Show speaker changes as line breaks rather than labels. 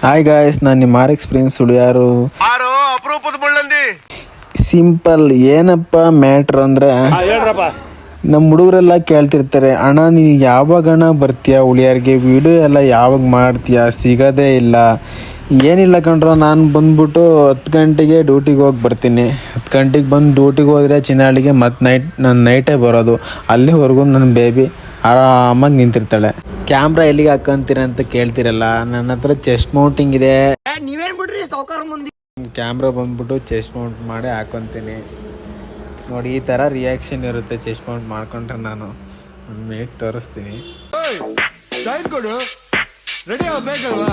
Hi guys, ನಾನು ನಿಮ್ಮ R experience ಸುಳಿಯಾರು.
ಅಪರೂಪದ ಮುಳ್ಳಂದಿ.
ಸಿಂಪಲ್ ಏನಪ್ಪ ಮ್ಯಾಟ್ರ್ ಅಂದರೆ, ನಮ್ಮ ಹುಡುಗರೆಲ್ಲ ಕೇಳ್ತಿರ್ತಾರೆ, ಅಣ್ಣ ನೀನು ಯಾವಾಗಣ್ಣ ಬರ್ತೀಯ ಉಳಿಯಾರಿಗೆ, ವಿಡಿಯೋ ಎಲ್ಲ ಯಾವಾಗ ಮಾಡ್ತೀಯ, ಸಿಗೋದೇ ಇಲ್ಲ. ಏನಿಲ್ಲ ಕಣ್ರ, ನಾನು ಬಂದ್ಬಿಟ್ಟು 10 ಗಂಟೆಗೆ ಡ್ಯೂಟಿಗೆ ಹೋಗಿ ಬರ್ತೀನಿ. 10 ಗಂಟೆಗೆ ಬಂದು ಡ್ಯೂಟಿಗೆ ಹೋದರೆ ಚಿನ್ನಾಳಿಗೆ ಮತ್ತು ನಾನು ನೈಟೇ ಬರೋದು. ಅಲ್ಲಿವರೆಗೂ ನನ್ನ ಬೇಬಿ ಆರಾಮಾಗಿ ನಿಂತಿರ್ತಾಳೆ. ಕ್ಯಾಮ್ರಾ ಎಲ್ಲಿಗೆ ಹಾಕಂತೀರ ಅಂತ ಕೇಳ್ತಿರಲ್ಲ, ನನ್ನ ಹತ್ರ ಚೆಸ್ಟ್ ಮೌಂಟಿಂಗ್ ಇದೆ.
ನೀವೇನ್ ಬಿಡ್ರಿ ಸಾವ್ಕಾರ ಮಂದಿ.
ಕ್ಯಾಮ್ರಾ ಬಂದ್ಬಿಟ್ಟು ಚೆಸ್ಟ್ ಮೌಂಟ್ ಮಾಡಿ ಹಾಕೊತೀನಿ ನೋಡಿ. ಈ ಥರ ರಿಯಾಕ್ಷನ್ ಇರುತ್ತೆ ಚೆಸ್ಟ್ ಮೌಂಟ್ ಮಾಡ್ಕೊಂಡ್ರೆ. ನಾನು ಒಂದು ಮೇಟ್ ತೋರಿಸ್ತೀನಿ.
ರೆಡಿ ಆಗಬೇಕಲ್ವಾ?